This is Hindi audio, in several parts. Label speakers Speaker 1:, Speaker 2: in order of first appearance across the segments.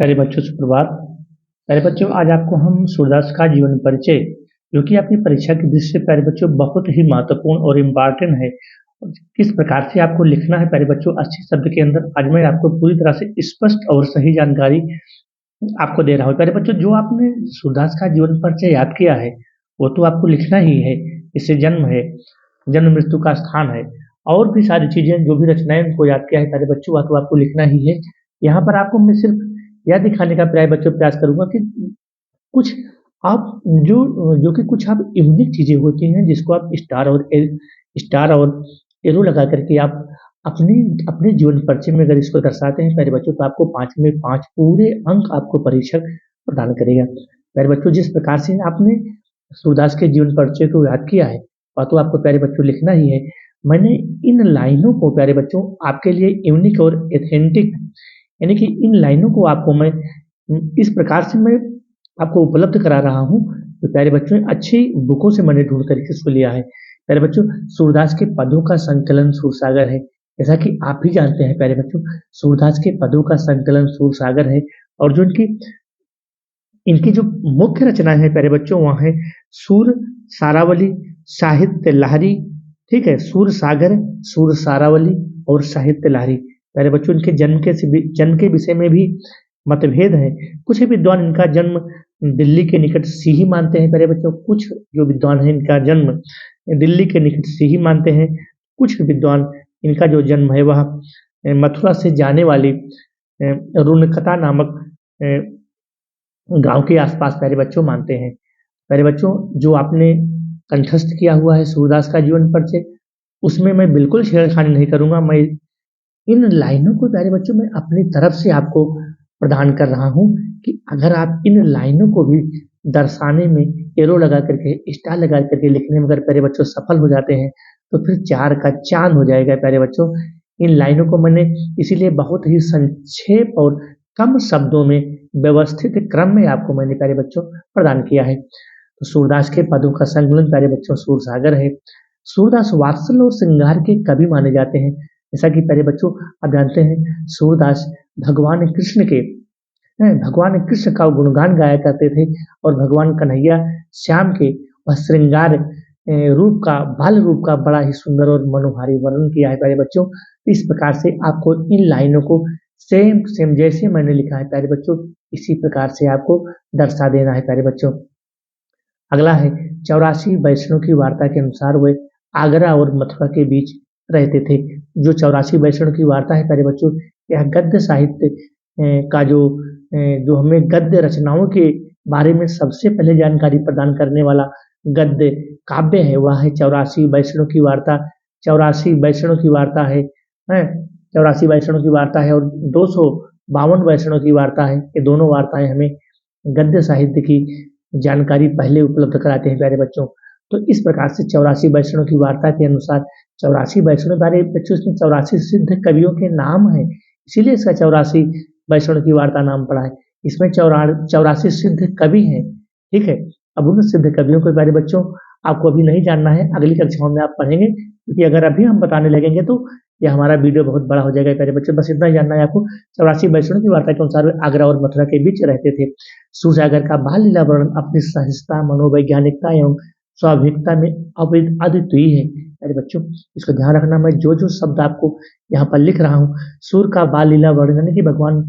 Speaker 1: प्यारे बच्चों सुप्रभात। प्यारे बच्चों आज आपको हम सूरदास का जीवन परिचय जो कि आपकी परीक्षा की दृष्टि से प्यारे बच्चों बहुत ही महत्वपूर्ण और इम्पोर्टेंट है। किस प्रकार से आपको लिखना है प्यारे बच्चों अच्छे शब्द के अंदर आज मैं आपको पूरी तरह से स्पष्ट और सही जानकारी आपको दे रहा हूँ। प्यारे बच्चों जो आपने सूरदास का जीवन परिचय याद किया है वो तो आपको लिखना ही है। इससे जन्म है, जन्म मृत्यु का स्थान है और भी सारी चीजें जो भी रचनाएं उनको याद किया है प्यारे बच्चों वह तो आपको लिखना ही है। यहाँ पर आपको मैं सिर्फ यह दिखाने का प्यारे बच्चों प्रयास करूंगा कि कुछ आप जो जो कि कुछ आप यूनिक चीजें होती हैं जिसको आप स्टार और एरो लगा करके आप अपने अपने जीवन परिचय में अगर इसको दर्शाते हैं प्यारे बच्चों तो आपको 5 में 5 पूरे अंक आपको परीक्षक प्रदान करेगा। प्यारे बच्चों जिस प्रकार से आपने सूरदास के जीवन परिचय को याद किया है वह तो आपको प्यारे बच्चों लिखना ही है। मैंने इन लाइनों को प्यारे बच्चों आपके लिए यूनिक और एथेंटिक यानी कि इन लाइनों को आपको मैं इस प्रकार से मैं आपको उपलब्ध करा रहा हूँ। तो प्यारे बच्चों अच्छी बुकों से मैंने ढूंढ करके इसको लिया है। प्यारे बच्चों सूरदास के पदों का संकलन सूरसागर है। जैसा कि आप भी जानते हैं प्यारे बच्चों सूरदास के पदों का संकलन सूरसागर है और जो इनकी इनकी जो मुख्य रचनाएं हैं प्यारे बच्चों वह है सूर सारावली, साहित्य लहरी, ठीक है, सूर सागर, सूर सारावली और साहित्य लहरी। प्यारे बच्चों इनके जन्म के विषय में भी मतभेद है। कुछ विद्वान इनका जन्म दिल्ली के निकट सीही मानते हैं प्यारे बच्चों। कुछ जो विद्वान है इनका जन्म दिल्ली के निकट सीही मानते हैं। कुछ विद्वान इनका जो जन्म है वह मथुरा से जाने वाली रुनकता नामक गांव के आसपास प्यारे बच्चों मानते हैं। प्यारे बच्चों जो आपने कंठस्थ किया हुआ है सूरदास का जीवन परिचय उसमें मैं बिल्कुल छेड़खानी नहीं करूंगा। मैं इन लाइनों को प्यारे बच्चों मैं अपनी तरफ से आपको प्रदान कर रहा हूं कि अगर आप इन लाइनों को भी दर्शाने में एरो लगा करके स्टार लगा करके लिखने में अगर प्यारे बच्चों सफल हो जाते हैं तो फिर चार का चांद हो जाएगा प्यारे बच्चों। इन लाइनों को मैंने इसीलिए बहुत ही संक्षेप और कम शब्दों में व्यवस्थित क्रम में आपको मैंने प्यारे बच्चों प्रदान किया है। तो सूरदास के पदों का संकलन प्यारे बच्चों सूरसागर है। सूरदास वात्सल और श्रृंगार के कवि माने जाते हैं। जैसा कि प्यारे बच्चों आप जानते हैं सूरदास भगवान कृष्ण के भगवान कृष्ण का गुणगान गाया करते थे और भगवान कन्हैया श्याम के वह श्रृंगार रूप का बाल रूप का बड़ा ही सुंदर और मनोहारी वर्णन किया है प्यारे बच्चों। इस प्रकार से आपको इन लाइनों को सेम सेम जैसे मैंने लिखा है प्यारे बच्चों इसी प्रकार से आपको दर्शा देना है प्यारे बच्चों। अगला है 84 वैष्णव की वार्ता के अनुसार वे आगरा और मथुरा के बीच रहते थे। जो 84 वैष्णव की वार्ता है प्यारे बच्चों यह गद्य साहित्य का जो हमें गद्य रचनाओं के बारे में सबसे पहले जानकारी प्रदान करने वाला गद्य काव्य है वह है 84 वैष्णव की वार्ता। 84 वैष्णव की वार्ता है 84 वैष्णव की वार्ता है और 252 वैष्णव की वार्ता है। ये दोनों वार्ताएं हमें गद्य साहित्य की जानकारी पहले उपलब्ध कराते हैं प्यारे बच्चों। तो इस प्रकार से 84 वैष्णव की वार्ता के अनुसार 84 वैष्णव प्यारे बच्चों इसमें 84 सिद्ध कवियों के नाम है इसीलिए इसका 84 वैष्णव की वार्ता नाम पड़ा है। इसमें 84 सिद्ध कवि हैं, ठीक है। अब उन सिद्ध कवियों को प्यारे बच्चों आपको अभी नहीं जानना है, अगली कक्षाओं में आप पढ़ेंगे क्योंकि अगर अभी हम बताने लगेंगे तो यह हमारा वीडियो बहुत बड़ा हो जाएगा प्यारे बच्चों। बस इतना ही जानना है आपको। 84 वैष्णव की वार्ता के अनुसार वे आगरा और मथुरा के बीच रहते थे। सूरसागर का बाल लीला वर्णन अपनी सहजता मनोवैज्ञानिकता एवं स्वाभाविकता में अद्वितीय है प्यारे बच्चों। इसको ध्यान रखना मैं जो जो शब्द आपको यहाँ पर लिख रहा हूँ सूर का बाल लीला वर्णन यानी कि भगवान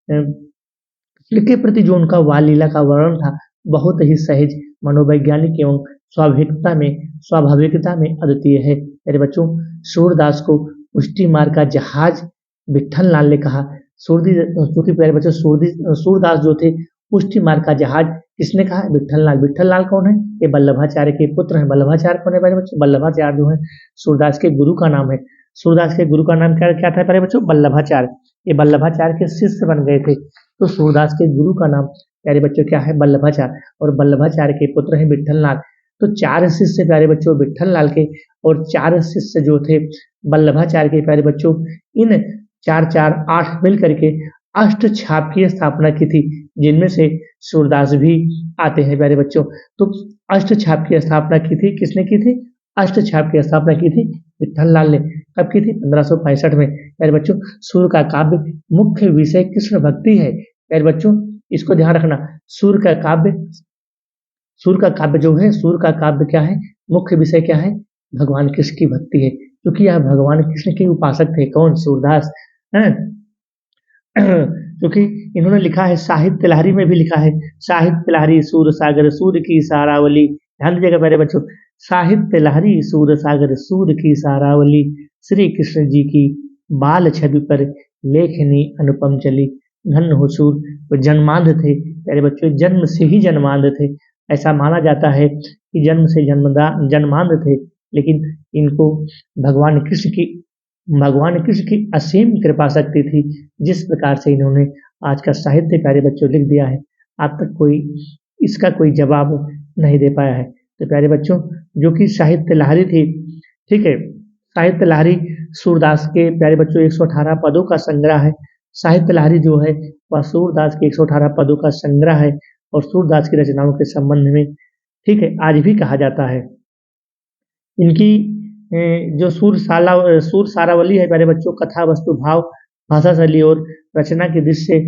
Speaker 1: कृष्ण के प्रति जो उनका बाल लीला का वर्णन था बहुत ही सहज मनोवैज्ञानिक एवं स्वाभाविकता में अद्वितीय है मेरे बच्चों। सूरदास को पुष्टि मार्ग का जहाज विठल लाल ने कहा। क्योंकि प्यारे बच्चों सूरदास जो थे पुष्टि मार्ग का जहाज किसने कहा? विठल लाल। विठल लाल कौन है? ये वल्लभाचार्य के पुत्र हैं। वल्लभाचार्य कौन है प्यारे बच्चों? वल्लभाचार्य जो है सूरदास के गुरु का नाम है। सूरदास के गुरु का नाम क्या था प्यारे बच्चों? वल्लभाचार्य। ये वल्लभाचार्य के शिष्य बन गए थे तो सूरदास के गुरु का नाम प्यारे बच्चों क्या है? वल्लभाचार्य। और वल्लभाचार्य के पुत्र हैं विठल लाल। तो 4 शिष्य प्यारे बच्चों विठल लाल के और 4 शिष्य जो थे वल्लभाचार्य के प्यारे बच्चों इन 4-4-8 मिल करके अष्ट छाप की स्थापना की थी जिनमें से सूरदास भी आते हैं प्यारे बच्चों। तो अष्ट छाप की स्थापना की थी किसने की थी? अष्ट छाप की स्थापना की थी विठल लाल ने। कब की थी? 1565 में प्यारे बच्चों। सूर का काव्य मुख्य विषय कृष्ण भक्ति है। प्यारे बच्चों इसको ध्यान रखना। सूर का काव्य, सूर का काव्य जो है, सूर का काव्य क्या है, मुख्य विषय क्या है, भगवान कृष्ण की भक्ति है, क्योंकि यह भगवान कृष्ण के उपासक थे। कौन? सूरदास हैं। क्योंकि इन्होंने लिखा है, साहित्य लहरी में भी लिखा है, साहित्य लहरी सूर सागर सूर की सारावली। ध्यान दीजिएगा प्यारे बच्चों, साहित्य लहरी सूर सागर सूर की सारावली, श्री कृष्ण जी की बाल छवि पर लेखनी अनुपम चली। धन्य हो सूर, वो जन्मांध थे प्यारे बच्चों, जन्म से ही जन्मांध थे। ऐसा माना जाता है कि जन्म से जन्मांध थे, लेकिन इनको भगवान कृष्ण की असीम कृपा शक्ति थी, जिस प्रकार से इन्होंने आज का साहित्य प्यारे बच्चों लिख दिया है, आज तक कोई इसका कोई जवाब नहीं दे पाया है। तो प्यारे बच्चों, जो कि साहित्य लहरी थी, ठीक है, साहित्य लहरी सूरदास के प्यारे बच्चों 118 पदों का संग्रह है। साहित्य लहरी जो है वह सूरदास के 118 पदों का संग्रह है, और सूरदास की रचनाओं के संबंध में, ठीक है, आज भी कहा जाता है। इनकी जो सूर सारावली है प्यारे बच्चों, कथा वस्तु भाव भाषा शैली और रचना की दृष्टि से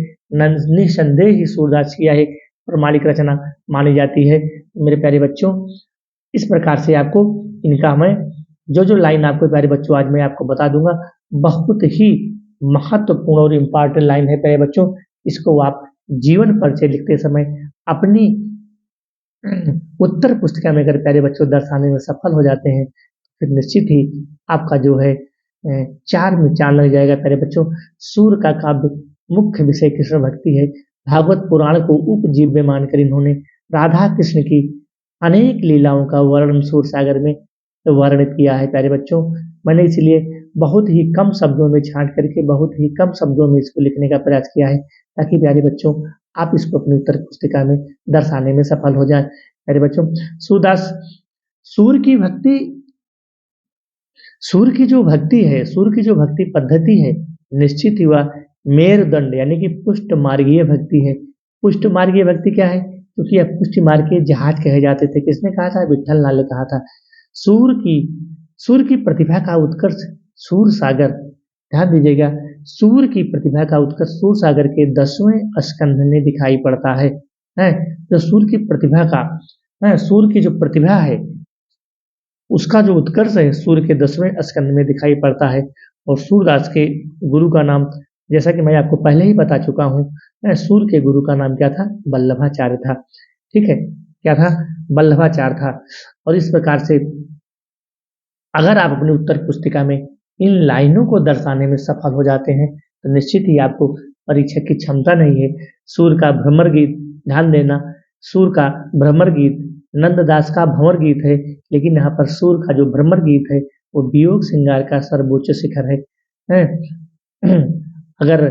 Speaker 1: निसंदेह ही सूरदास की यह एक प्रमाणिक रचना मानी जाती है। मेरे प्यारे बच्चों, इस प्रकार से आपको इनका मैं जो लाइन आपको प्यारे बच्चों आज मैं आपको बता दूंगा, बहुत ही महत्वपूर्ण और इम्पोर्टेंट लाइन है प्यारे बच्चों। इसको आप जीवन परिचय लिखते समय अपनी उत्तर पुस्तिका में अगर प्यारे बच्चों दर्शाने में सफल हो जाते हैं, फिर निश्चित ही आपका जो है चार में चार लग जाएगा प्यारे बच्चों। सूर का काव्य मुख्य विषय कृष्ण भक्ति है। भागवत पुराण को उपजीव्य मानकर इन्होंने राधा कृष्ण की अनेक लीलाओं का वर्णन सूर सागर में वर्णित किया है प्यारे बच्चों। मैंने इसलिए बहुत ही कम शब्दों में छांट करके, बहुत ही कम शब्दों में इसको लिखने का प्रयास किया है, ताकि प्यारे बच्चों आप इसको अपनी उत्तर पुस्तिका में दर्शाने में सफल हो जाए। प्यारे बच्चों, सूरदास सूर की भक्ति, सूर की जो भक्ति है, सूर की जो भक्ति पद्धति है, निश्चित ही वह मेरुदंड यानी कि पुष्ट मार्गीय भक्ति है। पुष्ट मार्गीय भक्ति क्या है? क्योंकि यह पुष्ट मार्गीय जहाज कहे जाते थे। किसने कहा था? विट्ठल लाल ने कहा था। सूर की प्रतिभा का उत्कर्ष सूर सागर, ध्यान दीजिएगा, सूर की प्रतिभा का उत्कर्ष सूर सागर के 10वें स्कंध में दिखाई पड़ता है। जो सूर की प्रतिभा का, सूर की जो प्रतिभा है उसका जो उत्कर्ष है सूर्य के 10वें स्कंद में दिखाई पड़ता है। और सूरदास के गुरु का नाम, जैसा कि मैं आपको पहले ही बता चुका हूँ, सूर्य के गुरु का नाम क्या था? वल्लभाचार्य था। ठीक है, क्या था? वल्लभाचार्य था। और इस प्रकार से अगर आप अपनी उत्तर पुस्तिका में इन लाइनों को दर्शाने में सफल हो जाते हैं, तो निश्चित ही आपको परीक्षा की क्षमता नहीं है। सूर्य का भ्रमर गीत, ध्यान देना, सूर्य का भ्रमर गीत नंददास का भंवर गीत है, लेकिन यहाँ पर सूर का जो भ्रमर गीत है वो वियोग श्रृंगार का सर्वोच्च शिखर है। अगर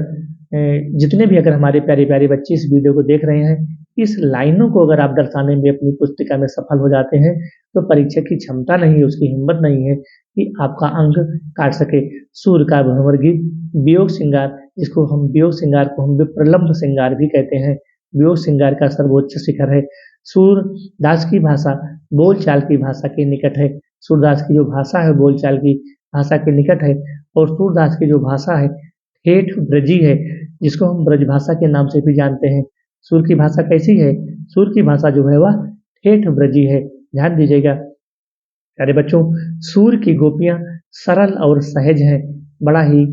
Speaker 1: जितने भी अगर हमारे प्यारे प्यारे बच्चे इस वीडियो को देख रहे हैं, इस लाइनों को अगर आप दर्शाने में अपनी पुस्तिका में सफल हो जाते हैं, तो परीक्षक की क्षमता नहीं है, उसकी हिम्मत नहीं है कि आपका अंक काट सके। सूर का भंवर गीत, वियोग श्रृंगार, जिसको हम वियोग श्रृंगार को हम प्रलम्ब श्रृंगार भी कहते हैं, वियोग श्रृंगार का सर्वोच्च शिखर है। सूरदास की भाषा बोलचाल की भाषा के निकट है। सूरदास की जो भाषा है बोलचाल की भाषा के निकट है। और सूरदास की जो भाषा है ठेठ ब्रजी है, जिसको हम ब्रज भाषा के नाम से भी जानते हैं। सूर की भाषा कैसी है? सूर की भाषा जो है वह ठेठ ब्रजी है। ध्यान दीजिएगा प्यारे बच्चों, सूर की गोपियां सरल और सहज हैं। बड़ा ही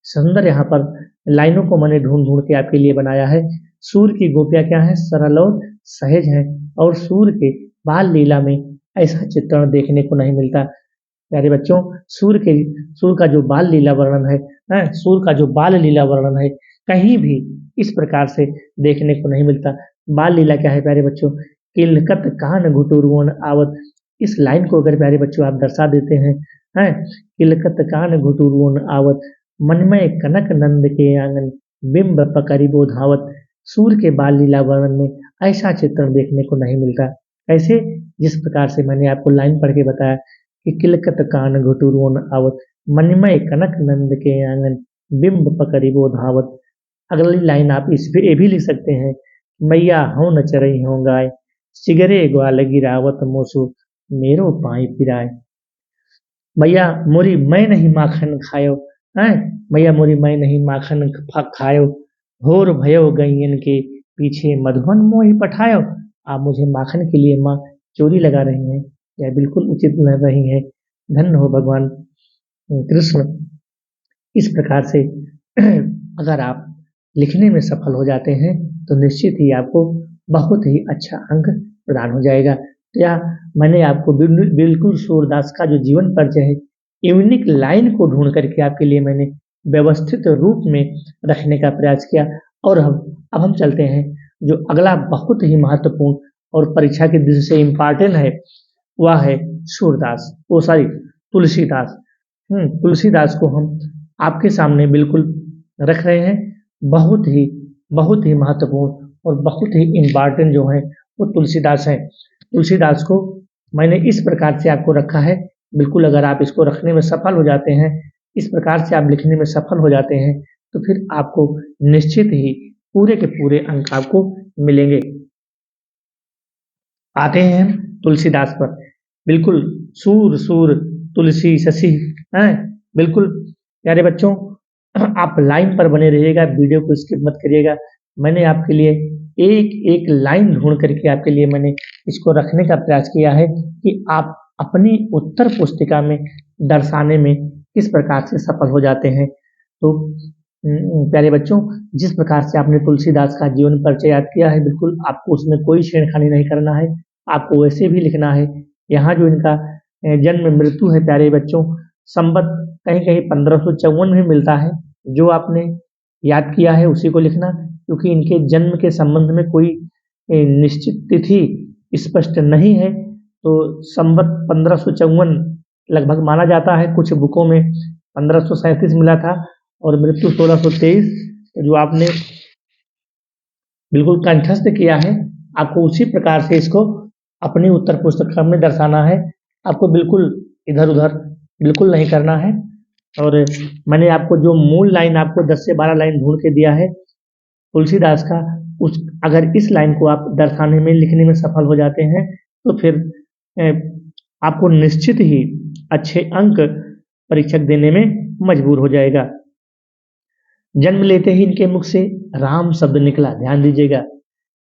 Speaker 1: सुंदर यहाँ पर लाइनों को मैंने ढूंढ ढूंढ के आपके लिए बनाया है। सूर की गोपियां क्या है? सरल और सहज हैं। और सूर के बाल लीला में ऐसा चित्रण देखने को नहीं मिलता। प्यारे बच्चों, सूर का जो बाल लीला वर्णन है, सूर का जो बाल लीला वर्णन है, कहीं भी इस प्रकार से देखने को नहीं मिलता। बाल लीला क्या है प्यारे बच्चों? किलकत कान घुटुरुवन आवत। इस लाइन को अगर प्यारे बच्चों आप दर्शा देते हैं, किलकत कान घुटुरुवन आवत, मनमय कनक नंद के आंगन बिंब पकड़िबो धावत। सूर के बाल लीला वर्णन में ऐसा चित्रण देखने को नहीं मिलता। ऐसे जिस प्रकार से मैंने आपको लाइन पढ़ के बताया कि किलकत कान घुटुरुवन आवत, मनमय कनक नंद के आंगन बिंब पकड़िबो धावत। अगली लाइन आप इस पे ये भी लिख सकते हैं, मैया हूँ न चरई हूँ गाय, सिगरे ग्वाल गिरावत मोसू मेरो पाई पिराय। मैया मोरी मैं नहीं माखन खायो, मैया मोरी मैं नहीं माखन खायो, घोर भयो गइयन के पीछे मधुबन मोहि पठायो। आप मुझे माखन के लिए माँ चोरी लगा रही हैं, यह बिल्कुल उचित न रही है। धन्य हो भगवान कृष्ण। इस प्रकार से अगर आप लिखने में सफल हो जाते हैं तो निश्चित ही आपको बहुत ही अच्छा अंक प्रदान हो जाएगा। तो यह मैंने आपको बिल्कुल सूरदास का जो जीवन परिचय है, यूनिक लाइन को ढूंढ करके आपके लिए मैंने व्यवस्थित रूप में रखने का प्रयास किया। और अब हम चलते हैं जो अगला बहुत ही महत्वपूर्ण और परीक्षा की दृष्टि से इम्पॉर्टेंट है, वह है सूरदास, ओ सॉरी तुलसीदास। तुलसीदास को हम आपके सामने बिल्कुल रख रहे हैं। बहुत ही महत्वपूर्ण और बहुत ही इम्पॉर्टेंट जो है वो तुलसीदास हैं। तुलसीदास को मैंने इस प्रकार से आपको रखा है, बिल्कुल अगर आप इसको रखने में सफल हो जाते हैं, इस प्रकार से आप लिखने में सफल हो जाते हैं, तो फिर आपको निश्चित ही पूरे के पूरे अंक आपको मिलेंगे। आते हैं हम तुलसीदास पर। बिल्कुल सूर सूर तुलसी शशि हैं। बिल्कुल प्यारे बच्चों, आप लाइन पर बने रहिएगा, वीडियो को स्किप मत करिएगा। मैंने आपके लिए एक एक लाइन ढूंढ करके आपके लिए मैंने इसको रखने का प्रयास किया है कि आप अपनी उत्तर पुस्तिका में दर्शाने में किस प्रकार से सफल हो जाते हैं। तो प्यारे बच्चों, जिस प्रकार से आपने तुलसीदास का जीवन परिचय याद किया है, बिल्कुल आपको उसमें कोई छेड़खानी नहीं करना है, आपको वैसे भी लिखना है। यहाँ जो इनका जन्म मृत्यु है प्यारे बच्चों, संवत कहीं-कहीं 1554 में मिलता है। जो आपने याद किया है उसी को लिखना, क्योंकि इनके जन्म के संबंध में कोई निश्चित तिथि स्पष्ट नहीं है। तो संवत 1554 लगभग माना जाता है। कुछ बुकों में 1537 मिला था और मृत्यु 1623। जो आपने बिल्कुल कंठस्थ किया है, आपको उसी प्रकार से इसको अपनी उत्तर पुस्तिका में दर्शाना है। आपको बिल्कुल इधर-उधर बिल्कुल नहीं करना है। और मैंने आपको जो मूल लाइन आपको 10 से 12 लाइन ढूँढ के दिया है तुलसीदास का, उस अगर इस लाइन को आप दर्शाने में, लिखने में सफल हो जाते हैं, तो फिर आपको निश्चित ही अच्छे अंक परीक्षक देने में मजबूर हो जाएगा। जन्म लेते ही इनके मुख से राम शब्द निकला, ध्यान दीजिएगा।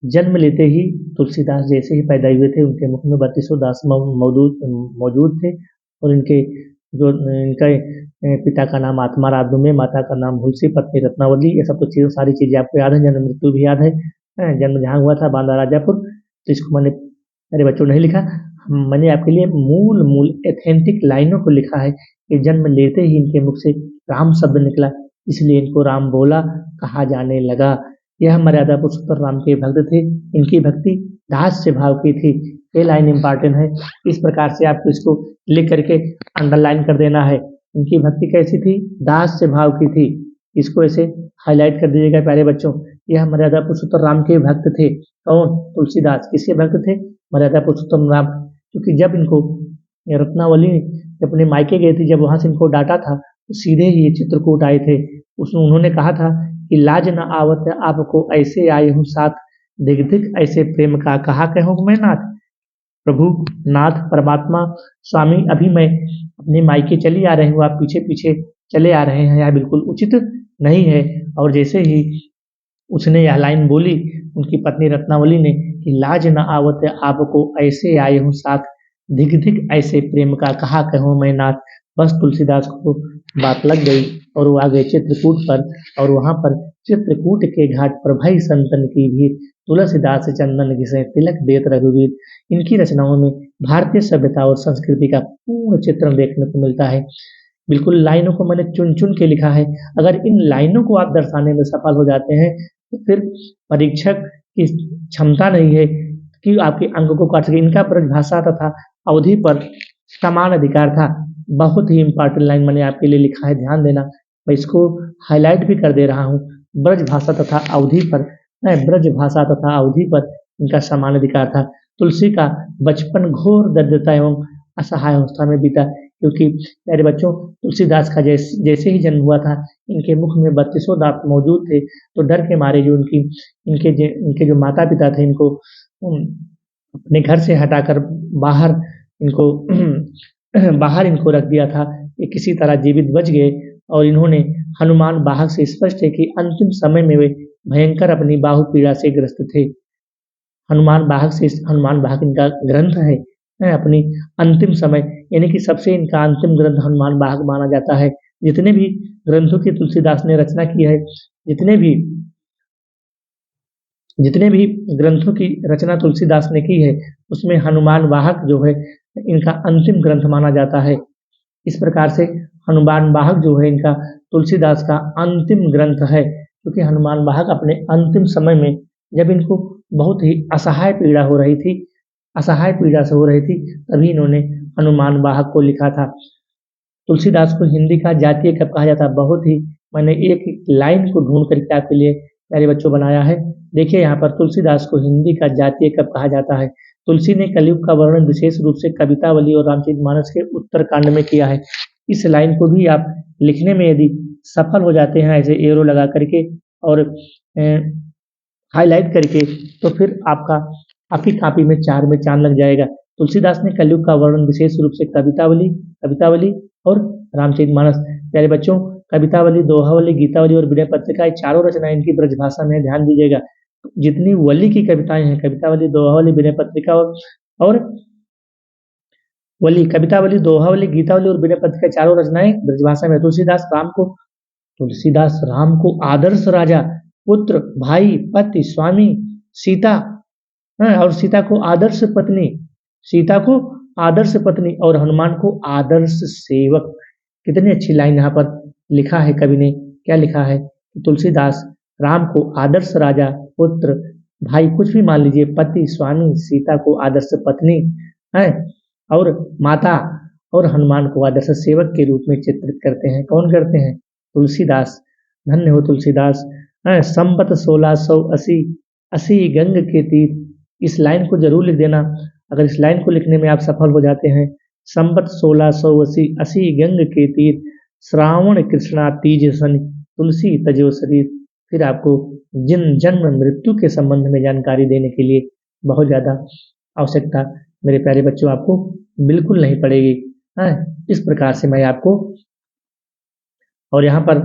Speaker 1: जन्म लेते ही तुलसीदास जैसे ही पैदा हुए थे, उनके मुख में 32 दास मौजूद थे। और इनके पिता का नाम आत्माराधु में, माता का नाम हुलसी, पत्नी रत्नावली, ये सब तो सारी चीज़ें आपको याद है। जन्म मृत्यु भी याद है। जन्म जहाँ हुआ था बांदा राजापुर। तो इसको मैंने मेरे बच्चों नहीं लिखा, मैंने आपके लिए मूल एथेंटिक लाइनों को लिखा है कि जन्म लेते ही इनके मुख से राम शब्द निकला, इसलिए इनको राम बोला कहा जाने लगा। यह मर्यादा पुरुषोत्तम राम के भक्त थे। इनकी भक्ति दास्य भाव की थी। ये लाइन इंपॉर्टेंट है। इस प्रकार से आपको इसको लिख करके अंडरलाइन कर देना है। इनकी भक्ति कैसी थी? दास्य भाव की थी। इसको ऐसे हाईलाइट कर दीजिएगा प्यारे बच्चों। यह मर्यादा पुरुषोत्तम राम के भक्त थे। कौन? तुलसीदास। किसके भक्त थे? मर्यादा पुरुषोत्तम राम। क्योंकि जब इनको रत्नावली अपने मायके गए थे, जब वहाँ से इनको डांटा था, तो सीधे ही ये चित्रकूट आए थे। उसमें उन्होंने कहा था कि लाज न आवत आपको ऐसे आए हूँ साथ, दिग दिग ऐसे प्रेम का कहा कहूँ मैं नाथ। प्रभु, नाथ, परमात्मा, स्वामी, अभी मैं अपने मायके चली आ रही हूँ, आप पीछे पीछे चले आ रहे हैं, यह बिल्कुल उचित नहीं है। और जैसे ही उसने यह लाइन बोली, उनकी पत्नी रत्नावली ने कि लाज न आवत आपको ऐसे आए हूँ साथ, धिक धिक ऐसे प्रेम का कहा कहूँ मैं नाथ। बस तुलसीदास को बात लग गई और वो आ गए चित्रकूट पर। और वहाँ पर चित्रकूट के घाट पर भाई संतन की भीड़, तुलसीदास चंदन घिसे तिलक देत रघुवीर। इनकी रचनाओं में भारतीय सभ्यता और संस्कृति का पूर्ण चित्रण देखने को मिलता है। बिल्कुल लाइनों को मैंने चुन चुन के लिखा है। अगर इन लाइनों को आप दर्शाने में सफल हो जाते हैं, तो फिर परीक्षक की क्षमता नहीं है कि आपके अंक को काट सके। इनका ब्रजभाषा तथा अवधि पर समान अधिकार था। बहुत ही इंपॉर्टेंट लाइन मैंने आपके लिए लिखा है, ध्यान देना। मैं इसको हाईलाइट भी कर दे रहा हूँ। ब्रजभाषा तथा अवधि पर, ब्रजभाषा तथा अवधि पर इनका समान अधिकार था। तुलसी का बचपन घोर दरिद्रता एवं असहाय अवस्था में बीता, क्योंकि प्यारे बच्चों, तुलसीदास का जैसे ही जन्म हुआ था, इनके मुख में 32 दांत मौजूद थे। तो डर के मारे जो इनके जो माता पिता थे, इनको अपने घर से हटाकर बाहर इनको रख दिया था। ये किसी तरह जीवित बच गए। और इन्होंने हनुमान वाहक से स्पष्ट है कि अंतिम समय में वे भयंकर अपनी बाहु पीड़ा से ग्रस्त थे। हनुमान वाहक इनका ग्रंथ है। अपनी अंतिम समय यानी कि सबसे इनका अंतिम ग्रंथ हनुमान वाहक माना जाता है। जितने भी ग्रंथों की तुलसीदास ने रचना की है, जितने भी ग्रंथों की रचना तुलसीदास ने की है, उसमें हनुमान वाहक जो है इनका अंतिम ग्रंथ माना जाता है। इस प्रकार से हनुमान वाहक जो है इनका तुलसीदास का अंतिम ग्रंथ है, क्योंकि हनुमान वाहक अपने अंतिम समय में जब इनको बहुत ही असहाय पीड़ा हो रही थी, असहाय पीड़ा से हो रही थी, तभी इन्होंने हनुमान वाहक को लिखा था। तुलसीदास को हिंदी का जातीय कवि कहा जाता है। बहुत ही मैंने एक एक लाइन को ढूंढ करके आपके लिए प्यारे बच्चों बनाया है। देखिए यहाँ पर तुलसीदास को हिंदी का जातीय कवि कहा जाता है। तुलसी ने कलयुग का वर्णन विशेष रूप से कवितावली और रामचरितमानस के उत्तरकांड में किया है। इस लाइन को भी आप लिखने में यदि सफल हो जाते हैं ऐसे एरो लगा करके और हाईलाइट करके, तो फिर आपकी कॉपी में 4 में चांद लग जाएगा। तुलसीदास ने कलयुग का वर्णन विशेष रूप से कवितावली और रामचरितमानस। प्यारे बच्चों, कवितावली, दोहावली, गीतावली और विनय पत्रिका, ये चारों रचनाएं इनकी ब्रजभाषा में, ध्यान दीजिएगा। जितनी वली की कविताएं हैं, कवितावली, दोहावली, विनय पत्रिका और वली, कवितावली, दोहावली, गीतावली और विनय पत्रिका, चारों रचनाएं ब्रजभाषा में। तुलसीदास राम को आदर्श राजा, पुत्र, भाई, पति, स्वामी, सीता और सीता को आदर्श पत्नी और हनुमान को आदर्श सेवक। कितनी अच्छी लाइन यहाँ पर लिखा है कवि ने। क्या लिखा है? तुलसीदास राम को आदर्श राजा, पुत्र, भाई, कुछ भी मान लीजिए, पति, स्वामी, सीता को आदर्श पत्नी है और माता, और हनुमान को आदर्श सेवक के रूप में चित्रित करते हैं। कौन करते हैं? तुलसीदास। धन्य हो तुलसीदास। संवत 1680 गंग के तीर। इस लाइन को जरूर लिख देना। अगर इस लाइन को लिखने में आप सफल हो जाते हैं, संवत 1680 गंग के तीर, श्रावण कृष्णा तीज सन, तुलसी तजो शरीर। फिर आपको जन्म मृत्यु के संबंध में जानकारी देने के लिए बहुत ज़्यादा आवश्यकता मेरे प्यारे बच्चों आपको बिल्कुल नहीं पड़ेगी। इस प्रकार से मैं आपको, और यहाँ पर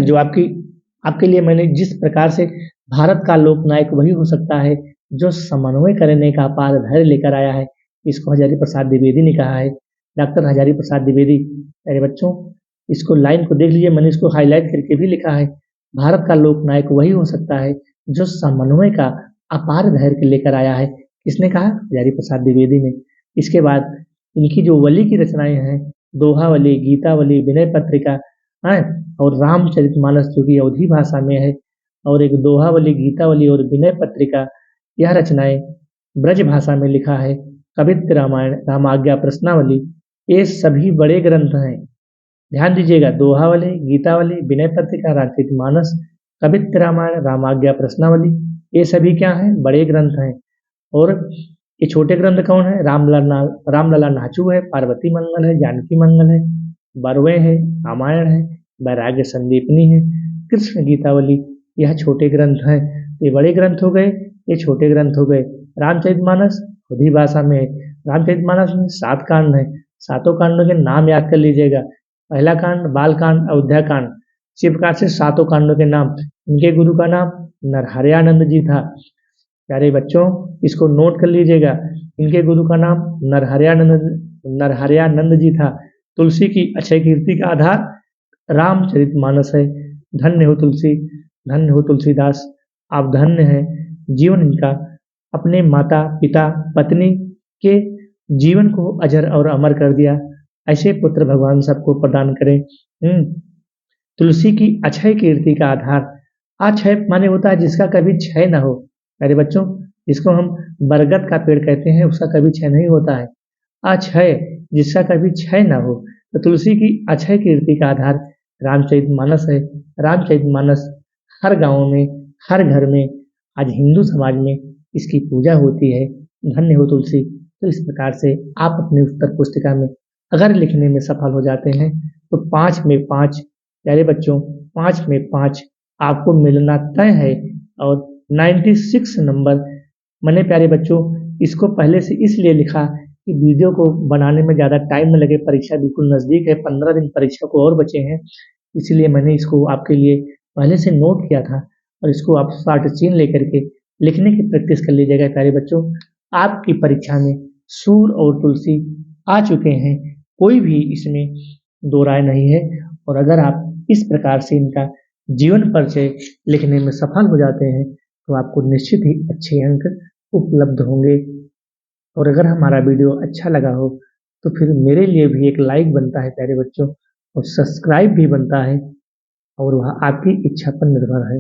Speaker 1: जो आपके लिए मैंने जिस प्रकार से भारत का लोकनायक वही हो सकता है जो समन्वय करने का अपार धैर्य लेकर आया है, इसको हजारी प्रसाद द्विवेदी ने कहा है। डॉक्टर हजारी प्रसाद द्विवेदी। मेरे बच्चों, इसको लाइन को देख लीजिए, मैंने इसको हाईलाइट करके भी लिखा है। भारत का लोकनायक वही हो सकता है जो समन्वय का अपार धैर्य लेकर आया है। किसने कहा? हजारी प्रसाद द्विवेदी ने। इसके बाद इनकी जो वली की रचनाएं हैं, दोहावली, गीतावली, विनय पत्रिका और रामचरितमानस जो कि अवधी भाषा में है, और एक दोहावली, गीतावली और विनय पत्रिका, यह रचनाएं ब्रज भाषा में लिखा है। कवित्त रामायण, रामाज्ञा प्रश्नावली, ये सभी बड़े ग्रंथ हैं। ध्यान दीजिएगा, दोहावली, गीतावली, विनय पत्रिका, रामचरितमानस, कवित्त रामायण, रामाज्ञा प्रश्नावली, ये सभी क्या हैं? बड़े ग्रंथ हैं। और ये छोटे ग्रंथ कौन है? रामलला नाचू है, पार्वती मंगल है, जानकी मंगल है, बरवे है, रामायण है, वैराग्य संदीपनी है, कृष्ण गीतावली, यह छोटे ग्रंथ हैं। ये बड़े ग्रंथ हो गए, ये छोटे ग्रंथ हो गए। रामचरितमानस अवधी भाषा में है। रामचरितमानस में 7 कांड हैं। 7 कांडों के नाम याद कर लीजिएगा। पहला कांड बालकांड, अयोध्या कांड। इसी प्रकार से 7 कांडों के नाम। इनके गुरु का नाम नरहरयानंद जी था। प्यारे बच्चों, इसको नोट कर लीजिएगा। इनके गुरु का नाम नरहरयानंद जी था। तुलसी की अक्षय कीर्ति का आधार रामचरितमानस है। धन्य हो तुलसी, धन्य हो तुलसीदास, आप धन्य हैं। जीवन इनका अपने माता पिता पत्नी के जीवन को अजर और अमर कर दिया। ऐसे पुत्र भगवान सबको प्रदान करें। तुलसी की अक्षय कीर्ति का आधार, अक्षय माने होता है जिसका कभी क्षय न हो। मेरे बच्चों, जिसको हम बरगद का पेड़ कहते हैं, उसका कभी क्षय नहीं होता है। अक्षय, जिसका कभी क्षय न हो। तो तुलसी की अक्षय कीर्ति का आधार रामचरितमानस है। रामचरितमानस हर गाँव में, हर घर में, आज हिंदू समाज में इसकी पूजा होती है। धन्य हो तुलसी। तो इस प्रकार से आप अपनी उत्तर पुस्तिका में अगर लिखने में सफल हो जाते हैं तो 5 में 5, प्यारे बच्चों, 5 में 5 आपको मिलना तय है। और 96 नंबर, मैंने प्यारे बच्चों इसको पहले से इसलिए लिखा कि वीडियो को बनाने में ज़्यादा टाइम न लगे। परीक्षा बिल्कुल नज़दीक है, 15 दिन परीक्षा को और बचे हैं, इसलिए मैंने इसको आपके लिए पहले से नोट किया था और इसको आप शॉर्ट चेन लेकर के लिखने की प्रैक्टिस कर लीजिएगा प्यारे बच्चों। आपकी परीक्षा में सूर और तुलसी आ चुके हैं, कोई भी इसमें दो राय नहीं है। और अगर आप इस प्रकार से इनका जीवन परिचय लिखने में सफल हो जाते हैं तो आपको निश्चित ही अच्छे अंक उपलब्ध होंगे। और अगर हमारा वीडियो अच्छा लगा हो तो फिर मेरे लिए भी एक लाइक बनता है प्यारे बच्चों, और सब्सक्राइब भी बनता है, और वह आपकी इच्छा पर निर्भर है।